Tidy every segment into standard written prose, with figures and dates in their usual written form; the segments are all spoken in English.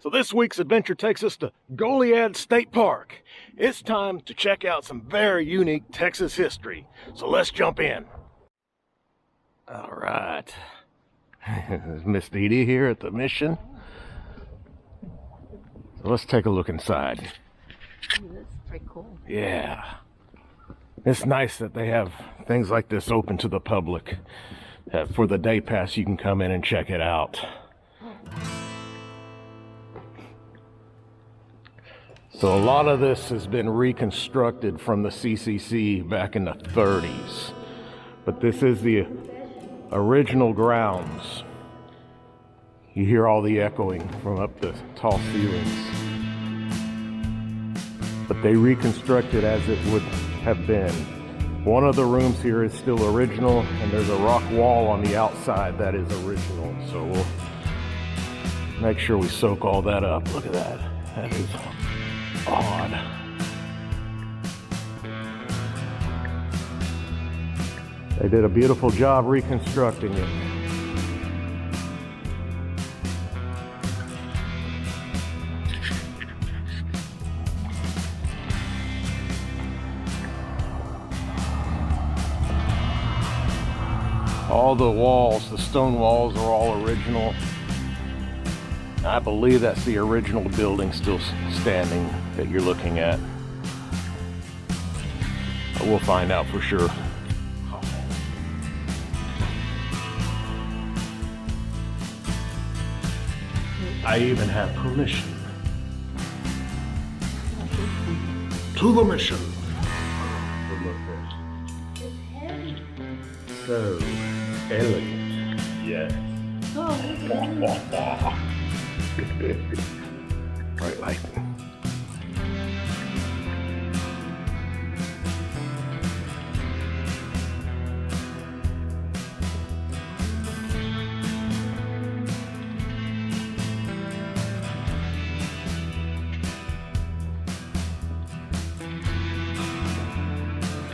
So this week's adventure takes us to Goliad State Park. It's time to check out some very unique Texas history. So let's jump in. All right. Miss Dee Dee here at the mission. So let's take a look inside. Ooh, that's pretty cool. Yeah. It's nice that they have things like this open to the public. For the day pass, you can come in and check it out. So a lot of this has been reconstructed from the CCC back in the 30s. But this is the original grounds. You hear all the echoing from up the tall ceilings. But they reconstructed as it would have been. One of the rooms here is still original, and there's a rock wall on the outside that is original. So we'll make sure we soak all that up. Look at that. That is odd. They did a beautiful job reconstructing it. All the walls, the stone walls, are all original. I believe that's the original building still standing that you're looking at. But we'll find out for sure. I even have permission to the mission. So elegant. Yes. Bright lighting.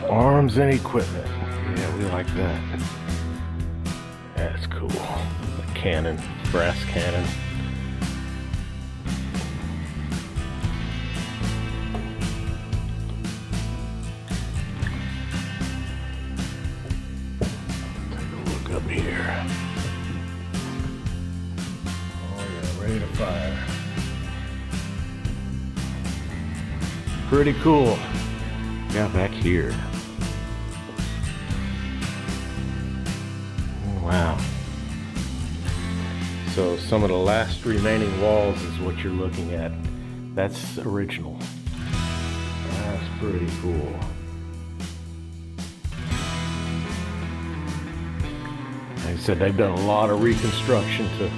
Arms and equipment. Yeah, we like that. That's cool. A cannon, brass cannon. Take a look up here. Oh yeah, ready to fire. Pretty cool. Yeah, back here. Wow. So some of the last remaining walls is what you're looking at. That's original. That's pretty cool. Like I said, they've done a lot of reconstruction to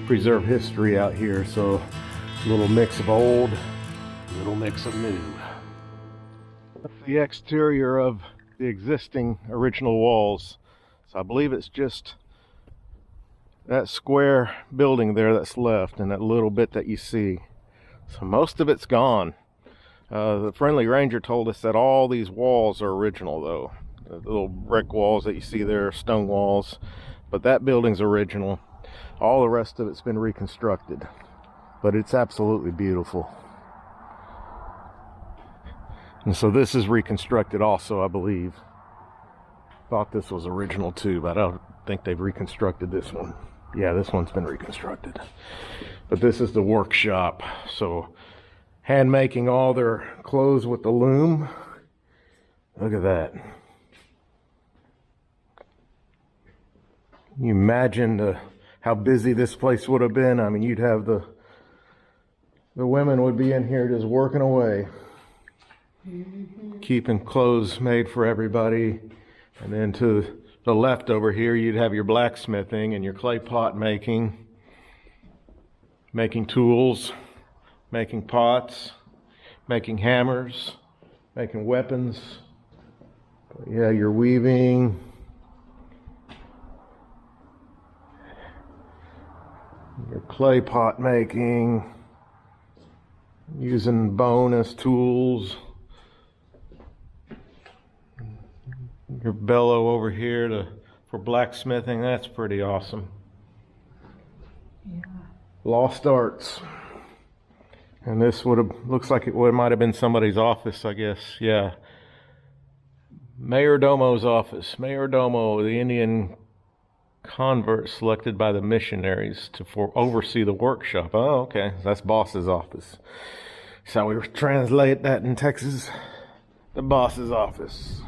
preserve history out here. So a little mix of old, a little mix of new. That's the exterior of the existing original walls. So I believe it's just that square building there that's left and that little bit that you see. So most of it's gone. The Friendly Ranger told us that all these walls are original though. The little brick walls that you see there are stone walls. But that building's original. All the rest of it's been reconstructed. But it's absolutely beautiful. And so this is reconstructed also, I believe. Thought this was original too, but I don't think they've reconstructed this one. Yeah, this one's been reconstructed. But this is the workshop. So hand making all their clothes with the loom. Look at that. Can you imagine how busy this place would have been? I mean, you'd have the women would be in here just working away. Keeping clothes made for everybody. And then to the left over here, you'd have your blacksmithing and your clay pot making tools, making pots, making hammers, making weapons. But yeah, your weaving. Your clay pot making, using bone as tools. Your bellow over here for blacksmithing, that's pretty awesome. Yeah. Lost arts. And this looks like it might have been somebody's office, I guess. Yeah. Mayor Domo's office. Mayor Domo, the Indian convert selected by the missionaries to oversee the workshop. Oh, okay. That's boss's office. So we translate that in Texas. The boss's office.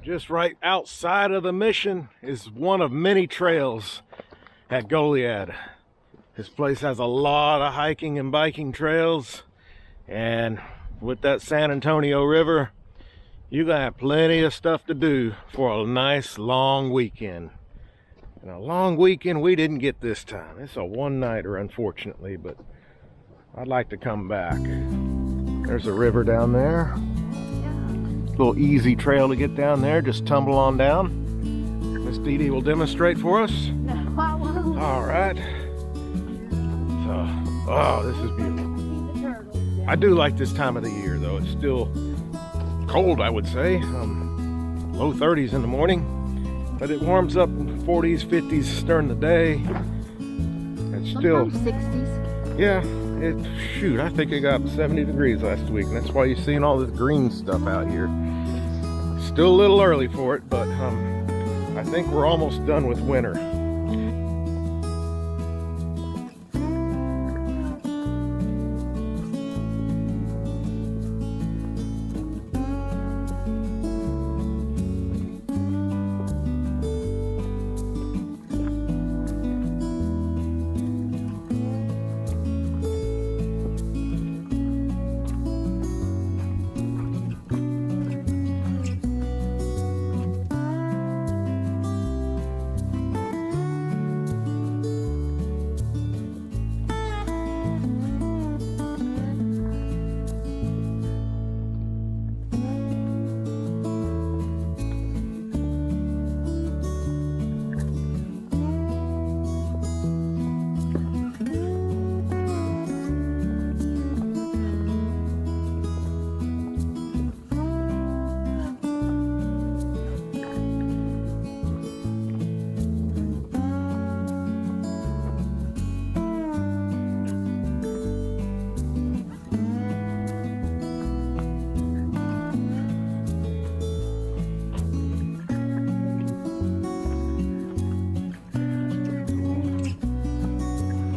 Just right outside of the mission is one of many trails at Goliad. This place has a lot of hiking and biking trails, and with that San Antonio River, you gonna have plenty of stuff to do for a nice long weekend. And a long weekend we didn't get this time. It's a one-nighter, unfortunately, but I'd like to come back. There's a river down there. Little easy trail to get down there. Just tumble on down. Miss Dee Dee will demonstrate for us. No, I won't. All right. So, oh, this is beautiful. See the turtles. I do like this time of the year, though. It's still cold, I would say. Low 30s in the morning, but it warms up in 40s, 50s during the day. It's still, Sometimes 60s. yeah. Shoot, I think it got 70 degrees last week, and that's why you're seeing all this green stuff out here. Still a little early for it, but I think we're almost done with winter.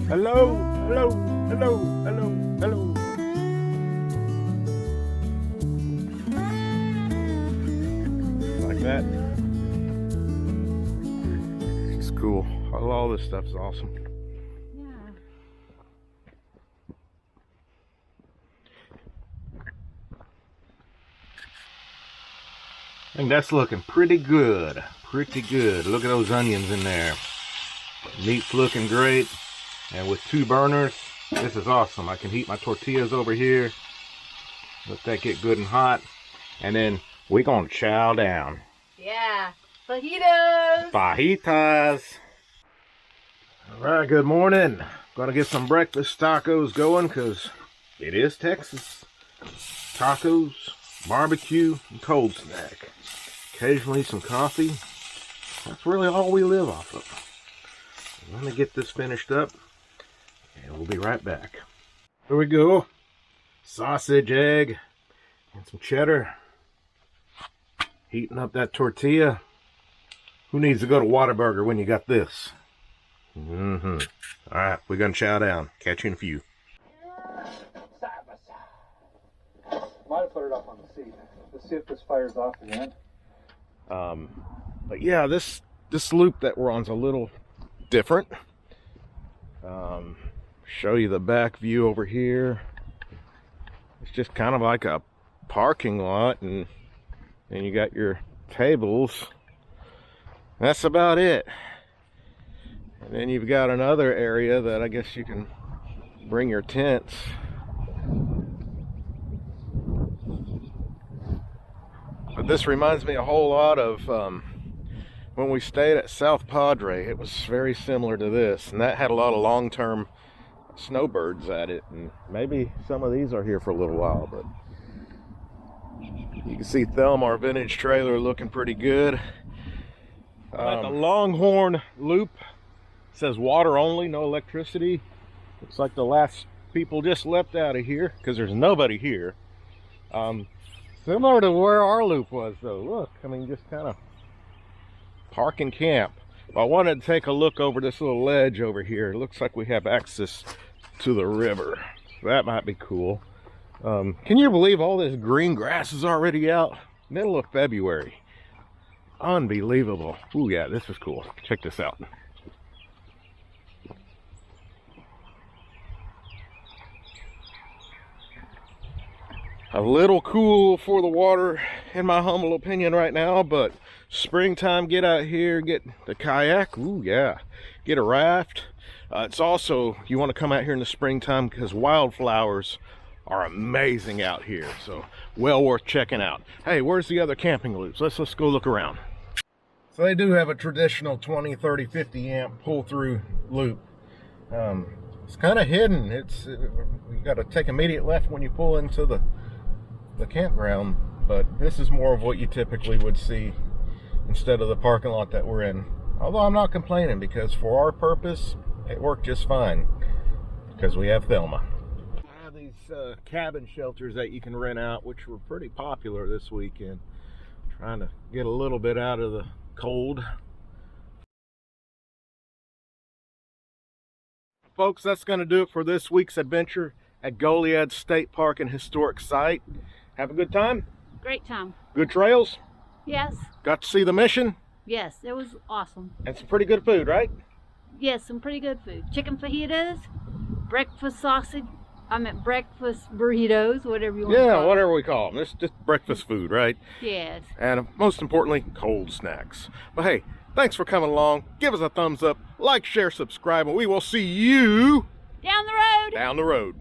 Hello, hello, hello, hello, hello. Like that. It's cool. All this stuff is awesome. Yeah. I think that's looking pretty good. Pretty good. Look at those onions in there. Meat's looking great. And with 2 burners, this is awesome. I can heat my tortillas over here. Let that get good and hot. And then we're gonna chow down. Yeah. Fajitas. Fajitas. All right, good morning. Gonna get some breakfast tacos going because it is Texas. Tacos, barbecue, and cold snack. Occasionally some coffee. That's really all we live off of. Let me get this finished up. And we'll be right back. Here we go. Sausage, egg, and some cheddar. Heating up that tortilla. Who needs to go to Whataburger when you got this? All right, we're gonna chow down. Catch you in a few. Might have put it up on the seat. Let's see if this fires off again. But yeah, this loop that we're on is a little different. Show you the back view over here. It's just kind of like a parking lot, and then you got your tables. That's about it. And then you've got another area that I guess you can bring your tents. But this reminds me a whole lot of when we stayed at South Padre. It was very similar to this, and that had a lot of long-term snowbirds at it, and maybe some of these are here for a little while. But you can see Thelma, our vintage trailer, looking pretty good. The Longhorn Loop says water only, no electricity. Looks like the last people just left out of here because there's nobody here. Similar to where our loop was though. Look, I mean, just kind of park and camp. I wanted to take a look over this little ledge over here. It looks like we have access to the river. That might be cool. Can you believe all this green grass is already out? Middle of February. Unbelievable. Ooh, yeah, this is cool. Check this out. A little cool for the water, in my humble opinion right now, but springtime, get out here, get the kayak. Ooh, yeah. Get a raft. It's also, you want to come out here in the springtime because wildflowers are amazing out here. So, well worth checking out. Hey, where's the other camping loops? Let's go look around. So they do have a traditional 20, 30, 50 amp pull-through loop. It's kind of hidden. You got to take immediate left when you pull into the campground, but this is more of what you typically would see instead of the parking lot that we're in. Although I'm not complaining, because for our purpose it worked just fine because we have Thelma. I have these cabin shelters that you can rent out, which were pretty popular this weekend. Trying to get a little bit out of the cold. Folks, that's going to do it for this week's adventure at Goliad State Park and Historic Site. Have a good time? Great time. Good trails? Yes. Got to see the mission? Yes, it was awesome. And some pretty good food, right? Yes, some pretty good food. Chicken fajitas, breakfast sausage, breakfast burritos, whatever you want to call them. Yeah, whatever we call them. It's just breakfast food, right? Yes. And most importantly, cold snacks. But hey, thanks for coming along. Give us a thumbs up, like, share, subscribe, and we will see you Down the road. down the road.